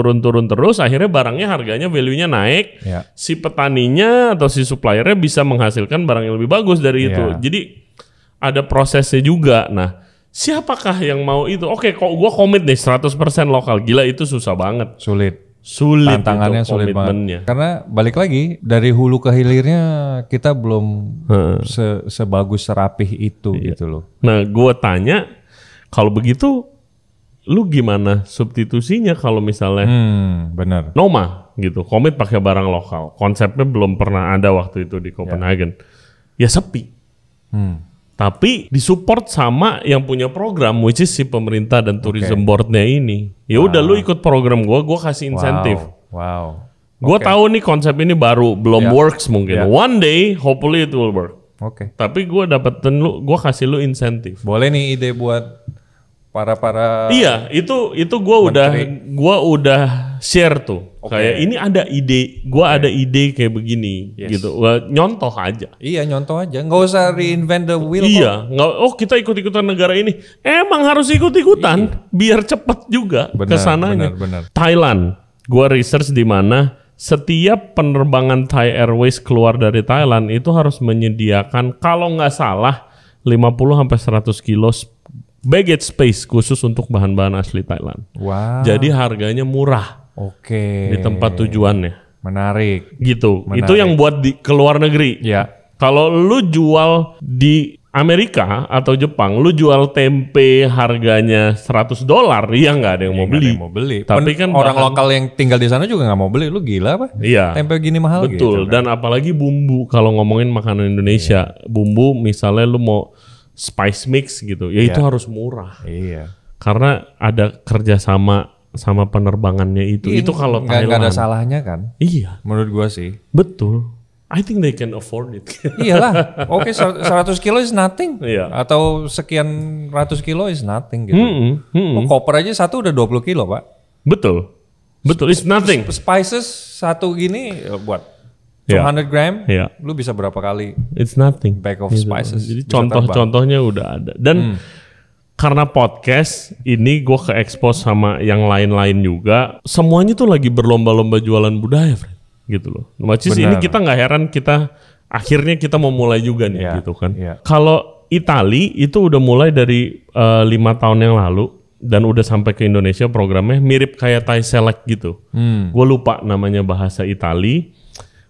terus, akhirnya barangnya harganya value-nya naik. Si petaninya atau si suppliernya bisa menghasilkan barang yang lebih bagus dari itu. Jadi ada prosesnya juga. Nah, siapakah yang mau itu? Oke, kok gue komit nih 100% lokal. Gila itu susah banget. Sulit tantangannya sulit banget. Karena balik lagi dari hulu ke hilirnya kita belum sebagus serapih itu gitu loh. Nah, gue tanya kalau begitu lu gimana substitusinya kalau misalnya benar. Noma gitu, komit pakai barang lokal. Konsepnya belum pernah ada waktu itu di Copenhagen. Ya sepi. Tapi disupport sama yang punya program, which is si pemerintah dan tourism boardnya ini. Ya udah lu ikut program gue kasih insentif. Gue tahu nih konsep ini baru, belum works mungkin. One day, hopefully it will work. Tapi gue dapetin lu, gue kasih lu insentif. Boleh nih ide buat para. Iya, itu gue udah share tuh. Kayak ini ada ide, gue ada ide kayak begini gitu. Nyontoh aja. Iya, nyontoh aja. Nggak usah reinvent the wheel. Iya, kita ikut-ikutan negara ini. Emang harus ikut-ikutan biar cepet juga kesananya. Benar. Thailand, gue research di mana setiap penerbangan Thai Airways keluar dari Thailand itu harus menyediakan kalau nggak salah 50-100 kilo baggage space khusus untuk bahan-bahan asli Thailand. Jadi harganya murah. Di tempat tujuannya. Menarik. Gitu. Itu yang buat ke luar negeri. Kalau lu jual di Amerika atau Jepang, lu jual tempe harganya $100, ya nggak ada yang mau beli. Tapi kan orang lokal yang tinggal di sana juga nggak mau beli. Lu gila apa? Iya. Tempe gini mahal. Betul. Gitu, kan? Dan apalagi bumbu. Kalau ngomongin makanan Indonesia, bumbu misalnya lu mau spice mix gitu, ya itu harus murah. Karena ada kerjasama sama penerbangannya itu. Itu kalau Thailand nggak ada salahnya kan? Iya. Menurut gua sih. Betul. I think they can afford it. Iyalah. 100 kilo is nothing. Atau sekian ratus kilo is nothing gitu. Koper aja satu udah 20 kilo pak. Betul. It's nothing. Spices satu gini buat 200 gram, lu bisa berapa kali? It's nothing. Bag of spices. Jadi contoh-contohnya udah ada. Dan karena podcast ini gue ke-expose sama yang lain-lain juga, semuanya tuh lagi berlomba-lomba jualan budaya, friend. Gitu loh. Macis ini kita nggak heran akhirnya kita mau mulai juga nih gitu kan. Kalau Itali itu udah mulai dari 5 tahun yang lalu dan udah sampai ke Indonesia programnya mirip kayak Thai Select gitu. Gue lupa namanya bahasa Itali.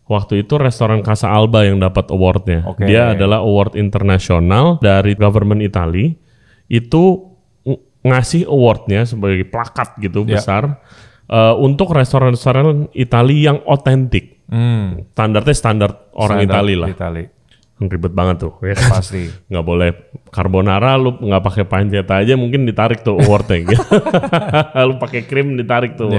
Waktu itu restoran Casa Alba yang dapat awardnya. Dia adalah award internasional dari government Itali. Itu ngasih awardnya sebagai plakat gitu besar untuk restoran-restoran Itali yang otentik. Standarnya standar orang Itali lah. Ribet banget tuh. Ya. Pasti. Nggak boleh carbonara, lu nggak pakai pancetta aja mungkin ditarik tuh awardnya. Gitu. Lu pakai krim ditarik tuh.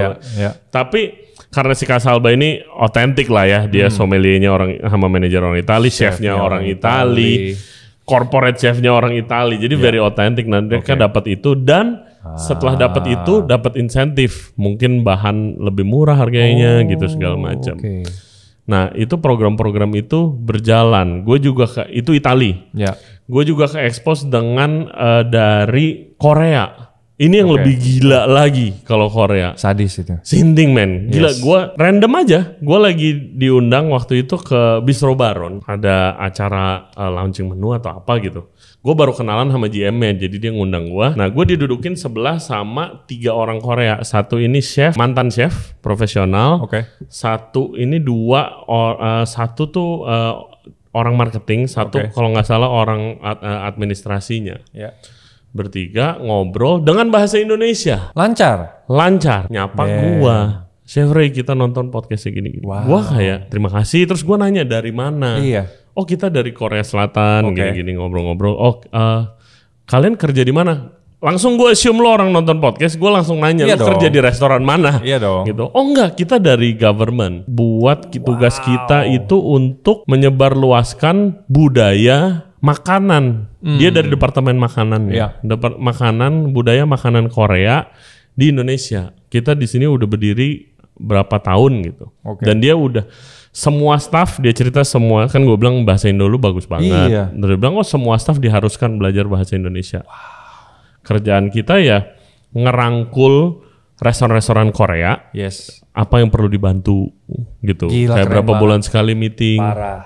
Tapi karena si Casa Alba ini otentik lah ya, dia sommeliernya orang sama manajer orang Itali, chefnya orang Itali, corporate chefnya orang Itali, jadi very otentik. Nah mereka dapat itu dan setelah dapat itu dapat insentif, mungkin bahan lebih murah harganya gitu segala macam. Nah itu program-program itu berjalan. Gue juga itu Itali. Gue juga ke-expose dengan dari Korea. Ini yang lebih gila lagi kalau Korea. Sadis itu. Sinting man. Gila, gue random aja. Gue lagi diundang waktu itu ke Bistro Baron. Ada acara launching menu atau apa gitu. Gue baru kenalan sama GM-nya, jadi dia ngundang gue. Nah, gue didudukin sebelah sama 3 orang Korea. Satu ini chef, mantan chef, profesional. Satu ini satu tuh orang marketing. Satu kalau nggak salah orang administrasinya. Bertiga ngobrol dengan bahasa Indonesia. Lancar. Nyapa gua. Chef Ray, kita nonton podcastnya gini. Gua kayak terima kasih. Terus gua nanya dari mana. Oh kita dari Korea Selatan. Gini-gini ngobrol-ngobrol. Oh kalian kerja di mana? Langsung gue assume lo orang nonton podcast. Gue langsung nanya lo kerja di restoran mana. Gitu. Oh enggak, kita dari government. Buat tugas kita itu untuk menyebarluaskan budaya makanan. Dia dari departemen makanan makanan budaya makanan Korea di Indonesia. Kita di sini udah berdiri berapa tahun gitu. Oke. Dan dia udah semua staff, dia cerita semua, kan gue bilang bahasa Indo lu bagus banget. Iya. Dan dia bilang semua staff diharuskan belajar bahasa Indonesia. Kerjaan kita ya ngerangkul restoran-restoran Korea. Yes. Apa yang perlu dibantu gitu. Gila, kayak keren berapa banget. bulan sekali meeting. Parah.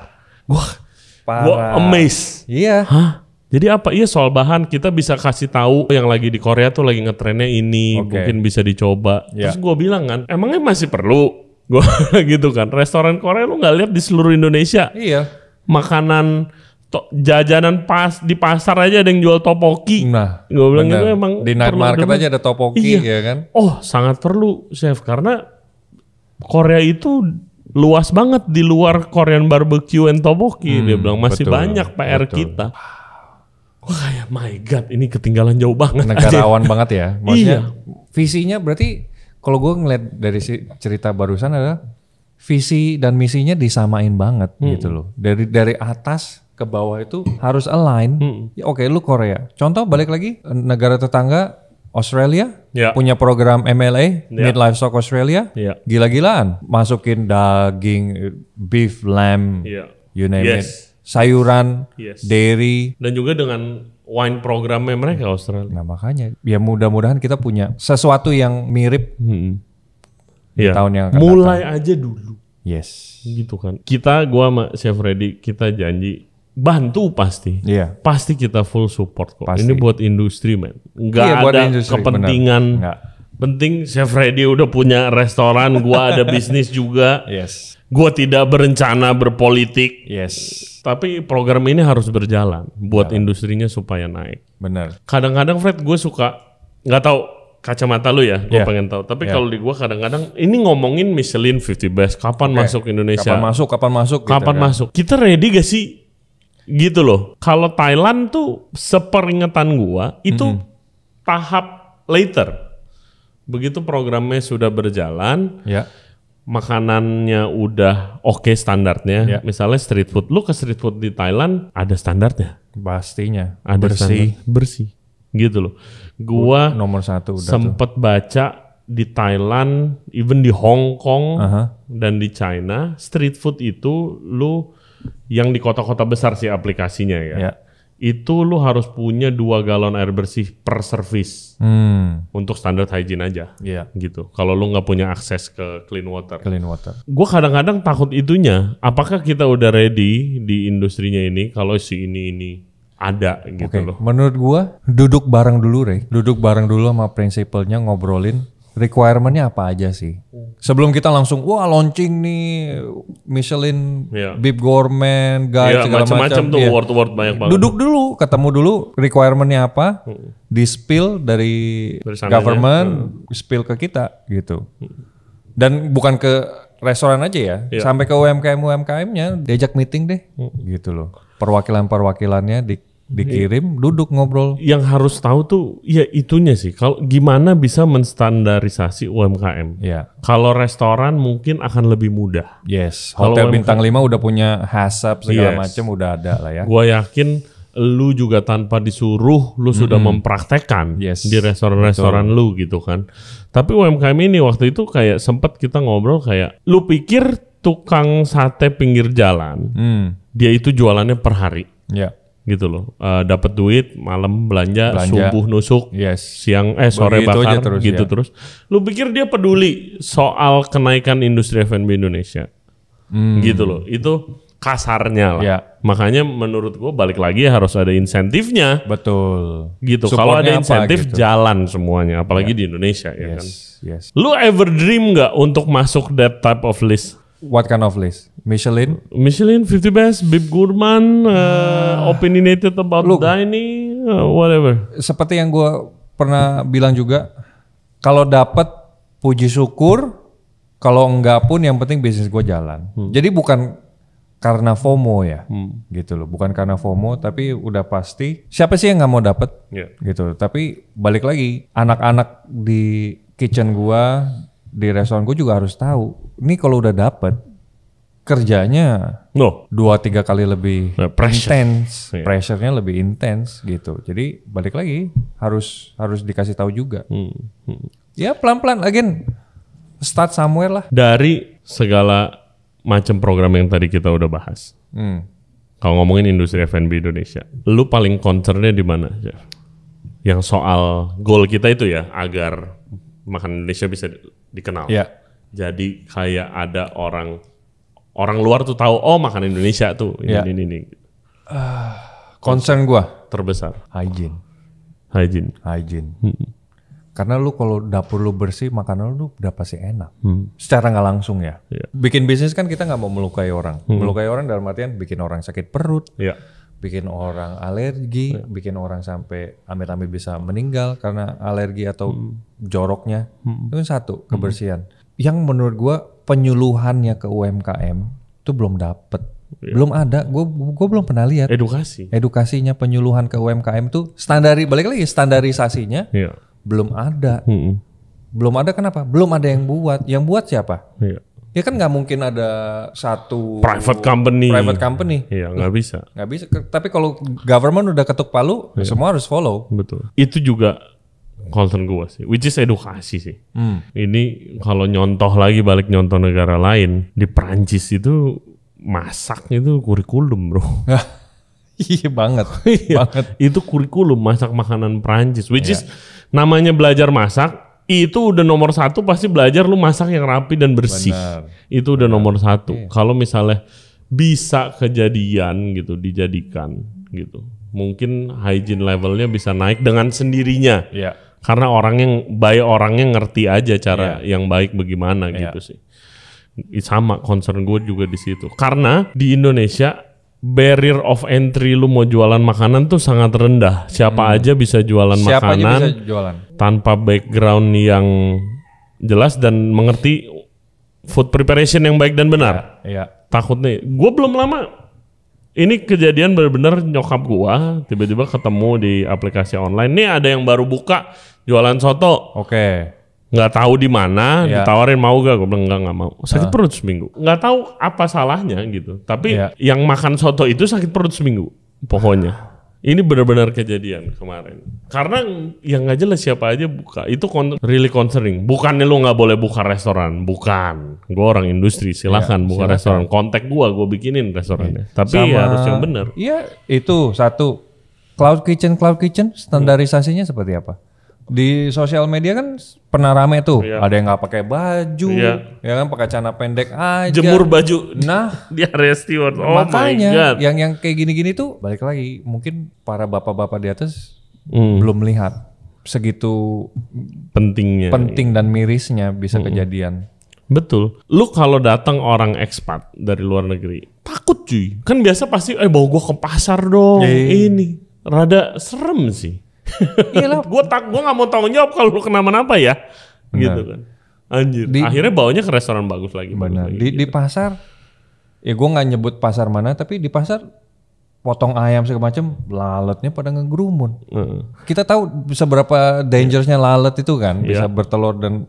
Gue amazed. Iya. Hah? Jadi apa? Iya, soal bahan kita bisa kasih tahu yang lagi di Korea tuh lagi ngetrennya ini, Oke. mungkin bisa dicoba. Ya. Terus gue bilang kan, emangnya masih perlu? Gue gitu kan, restoran Korea lu nggak lihat di seluruh Indonesia? Iya. Makanan, jajanan pas di pasar aja ada yang jual topoki. Nah, Gue bilang bener. itu emang di night perlu market ada- aja ada topoki Iya. ya kan? Oh, sangat perlu, chef, karena Korea itu luas banget di luar Korean barbecue and topoki. Dia bilang masih betul, banyak PR betul. kita. Wah, kayak my God, ini ketinggalan jauh banget. Negarawan banget ya. Maksudnya Iya. visinya berarti kalau gue ngeliat dari cerita barusan adalah visi dan misinya disamain banget gitu loh. Dari atas ke bawah itu harus align. Ya, oke, lu Korea. Contoh balik lagi negara tetangga Australia Ya. punya program MLA, Ya. Meat Livestock Australia. Ya. Gila-gilaan, masukin daging, beef, lamb, Iya. you name it. Yes. Sayuran, Yes. dairy. Dan juga dengan wine programnya mereka Australia. Nah makanya ya mudah-mudahan kita punya sesuatu yang mirip Iya. tahun yang akan Mulai aja dulu. yes. Gitu kan. Kita, gua sama Chef Freddy, kita janji bantu pasti. Iya. Pasti kita full support kok. Pasti. Ini buat industri, men. Nggak Iya, buat ada industri, kepentingan. benar. Nggak. Penting Chef Freddy udah punya restoran, gua ada bisnis juga. Yes. Gua tidak berencana berpolitik. Yes. Tapi program ini harus berjalan buat industrinya supaya naik. Benar. Kadang-kadang Fred, gue suka, nggak tahu kacamata lu ya, gue Yeah. pengen tahu. Tapi Yeah. kalau di gue kadang-kadang ini ngomongin Michelin 50 Best, kapan masuk Indonesia? Kapan masuk gitu Kapan kan. masuk? Kita ready gak sih? Gitu loh. Kalau Thailand tuh seperingetan gua itu tahap later. Begitu programnya sudah berjalan, Ya. makanannya udah oke standarnya. Ya. Misalnya street food, lu ke street food di Thailand ada standarnya. Pastinya. Ada bersih. standar, bersih. Gitu loh. Gua Nomor 1 udah tuh. sempet baca di Thailand, even di Hong Kong Aha. dan di China, street food itu lu yang di kota-kota besar sih aplikasinya ya. Ya. Itu lu harus punya 2 galon air bersih per service untuk standar hygiene aja. Iya. Gitu. Kalau lu nggak punya akses ke clean water. Clean water. Gue kadang-kadang takut itunya. Apakah kita udah ready di industrinya ini kalau si ini ada gitu Oke. loh. Menurut gua duduk bareng dulu, Rey. Duduk bareng dulu sama prinsipalnya, ngobrolin requirement-nya apa aja sih. Sebelum kita langsung wah launching nih Michelin, Iya. Beef Gourmet, guide Iya, segala macam-macam macam. tuh Iya. word banyak banget. Duduk dulu, ketemu dulu requirement-nya apa, di-spill dari Dari sananya. government, spill ke kita gitu. Dan bukan ke restoran aja ya, Iya. sampai ke UMKM-UMKM-nya diajak meeting deh, gitu loh. Perwakilan-perwakilannya dikirim, duduk ngobrol. Yang harus tahu tuh ya itunya sih. Kalau gimana bisa menstandarisasi UMKM. Ya, Kalau restoran mungkin akan lebih mudah. yes. Kalau Hotel UMKM bintang 5 udah punya HACCP segala Yes. macam udah ada lah ya. Gua yakin lu juga tanpa disuruh lu sudah mempraktekkan Yes. di restoran-restoran lu gitu kan. Tapi UMKM ini waktu itu kayak sempet kita ngobrol kayak lu pikir tukang sate pinggir jalan dia itu jualannya per hari Ya, gitu loh. Dapat duit malam belanja, Belanja. subuh nusuk, yes. siang sore Begitu aja bakar terus, gitu ya. terus. Lu pikir dia peduli soal kenaikan industri F&B Indonesia? Gitu loh. Itu kasarnya lah. Ya. Makanya menurut gua balik lagi harus ada insentifnya Betul. gitu. Kalau ada Supportnya apa insentif gitu. jalan semuanya, apalagi di Indonesia ya kan. Yes. Lu ever dream nggak untuk masuk that type of list? What kind of list? Michelin? Michelin 50 Best, Beef Gourmand, opinionated about dining, whatever. Seperti yang gue pernah bilang juga, kalau dapat puji syukur, kalau enggak pun yang penting bisnis gue jalan. Jadi bukan karena FOMO ya, gitu loh. Bukan karena FOMO, tapi udah pasti siapa sih yang nggak mau dapat, Ya. gitu. Tapi balik lagi, anak-anak di kitchen gue, di restoran gue juga harus tahu. Ini kalau udah dapet kerjanya No. 2-3 kali lebih Nah, pressure. intens, Iya. pressure-nya lebih intens gitu. Jadi balik lagi harus dikasih tahu juga. Ya pelan-pelan, again Start somewhere lah. Dari segala macam program yang tadi kita udah bahas. Kalau ngomongin industri F&B Indonesia, lu paling concernnya di mana, Chef? Yang soal goal kita itu ya, agar makanan Indonesia bisa dikenal. Ya. Jadi kayak ada orang luar tuh tahu, oh makanan Indonesia tuh ini. Concern gua Terbesar. Hygiene. Karena lu kalau dapur lu bersih, makanan lu udah pasti enak. Secara nggak langsung ya. Bikin bisnis kan kita nggak mau melukai orang. Melukai orang dalam artian bikin orang sakit perut, bikin orang alergi, bikin orang sampai amit-amit bisa meninggal karena alergi atau joroknya. Itu kan satu, kebersihan. Yang menurut gua penyuluhannya ke UMKM itu belum dapet. Belum ada, gue belum pernah lihat. Edukasinya penyuluhan ke UMKM tuh balik lagi standarisasinya belum ada. Belum ada kenapa? Belum ada yang buat. Yang buat siapa? Ya kan nggak mungkin ada satu private company. Iya, nggak bisa. Tapi kalau government udah ketuk palu, semua harus follow. Betul. Itu juga concern gue sih, which is edukasi sih. Ini kalau balik nyontoh negara lain, di Perancis itu masak itu kurikulum, bro. Iya banget. Itu kurikulum masak makanan Perancis, which is namanya belajar masak. Itu udah nomor satu, pasti belajar lu masak yang rapi dan bersih. Itu udah nomor satu. Kalau misalnya bisa kejadian gitu, dijadikan gitu, mungkin hygiene levelnya bisa naik dengan sendirinya. Karena orangnya ngerti aja cara yang baik bagaimana gitu sih. Sama concern gue juga di situ. Karena di Indonesia barrier of entry lu mau jualan makanan tuh sangat rendah. Siapa aja bisa jualan makanan tanpa background yang jelas dan mengerti food preparation yang baik dan benar. Takutnya, gue belum lama ini kejadian benar-benar nyokap gue tiba-tiba ketemu di aplikasi online. Nih ada yang baru buka jualan soto. Nggak tahu di mana, ditawarin mau gak? Gue bilang nggak mau. Sakit perut seminggu. Nggak tahu apa salahnya gitu. Tapi yang makan soto itu sakit perut seminggu. Pokoknya. Ini benar-benar kejadian kemarin. Karena yang nggak jelas siapa aja buka. Itu really concerning. Bukannya lu nggak boleh buka restoran. Bukan. Gue orang industri. Silakan buka restoran. Kontak gue bikinin restorannya. Tapi harus yang benar. Iya, itu satu. Cloud kitchen standarisasinya seperti apa? Di sosial media kan pernah rame tuh, ada yang nggak pakai baju, ya kan pakai celana pendek aja, jemur baju, di area steward. Makanya, my God. yang kayak gini-gini tuh balik lagi, mungkin para bapak-bapak di atas belum melihat segitu penting dan mirisnya bisa kejadian. Betul. Lu kalau datang orang ekspat dari luar negeri, takut cuy. Kan biasa pasti, bawa gua ke pasar dong. Ini rada serem sih. Iyalah, gue nggak mau tanggung jawab kalau lu kenapa-napa ya, gitu kan. Anjir. Akhirnya bawanya ke restoran bagus lagi. Benar. Di pasar, ya gue nggak nyebut pasar mana, tapi di pasar potong ayam segala macam, lalatnya pada ngegerumun. Kita tahu seberapa dangerousnya lalat itu kan, bisa bertelur dan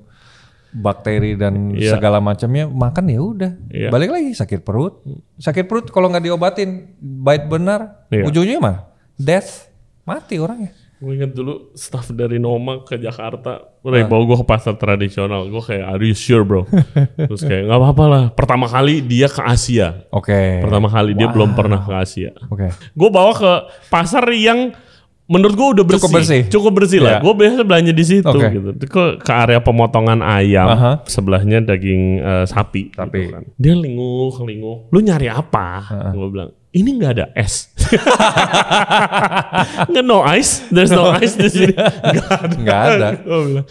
bakteri dan segala macamnya. Makan ya udah, balik lagi sakit perut kalau nggak diobatin, bite benar, ujungnya mah death, mati orangnya. Gue inget dulu staff dari Noma ke Jakarta, bawa gue ke pasar tradisional. Gue kayak, are you sure bro? Terus kayak gak apa-apa lah. Pertama kali dia ke Asia. Pertama kali dia belum pernah ke Asia. Gue bawa ke pasar yang menurut gue udah cukup bersih lah. Gue biasa belanja di situ gitu. Ke area pemotongan ayam, sebelahnya daging sapi. Gitu kan. Dia linguh. Lu nyari apa? Gue bilang, ini nggak ada es. Nggak, no ice. There's no ice di sini. Nggak ada. Gue bilang,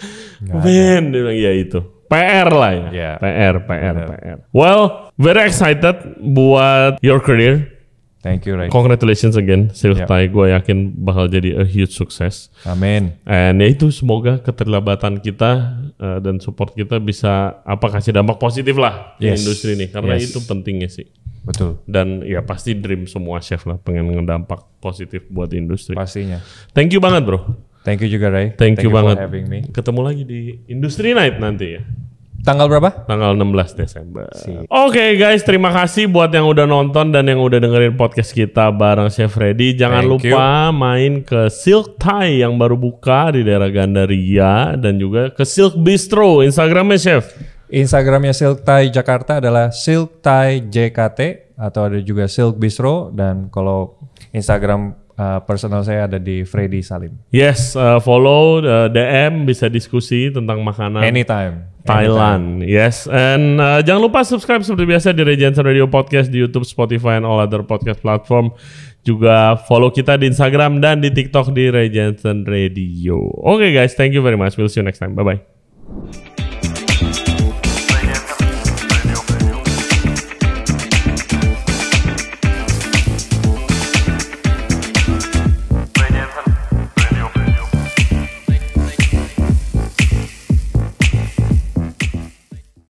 dia bilang ya itu. PR lah ya. PR. Well, very excited buat your career. Thank you, Ray. Congratulations again, Silk Thai. Gue yakin bakal jadi a huge success. Amin. And ya itu, semoga keterlibatan kita dan support kita bisa kasih dampak positif lah di industri ini. Karena itu pentingnya sih. Betul. Dan ya pasti dream semua chef lah pengen ngedampak positif buat industri. Pastinya. Thank you banget bro. Thank you juga Ray. Thank you banget. For having me. Ketemu lagi di Industry Night nanti ya. Tanggal berapa? Tanggal 16 Desember. Oke guys, terima kasih buat yang udah nonton dan yang udah dengerin podcast kita bareng Chef Freddy. Jangan lupa main ke Silk Thai yang baru buka di daerah Gandaria dan juga ke Silk Bistro Instagramnya Chef. Instagramnya Silk Thai Jakarta adalah Silk Thai JKT atau ada juga Silk Bistro, dan kalau Instagram personal saya ada di Freddy Salim. Yes, follow, DM, bisa diskusi tentang makanan. Anytime. Thailand, yes. And jangan lupa subscribe seperti biasa di Ray Jensen Radio Podcast di YouTube, Spotify, and all other podcast platform. Juga follow kita di Instagram dan di TikTok di Ray Jensen Radio. Okay guys, thank you very much. We'll see you next time. Bye-bye.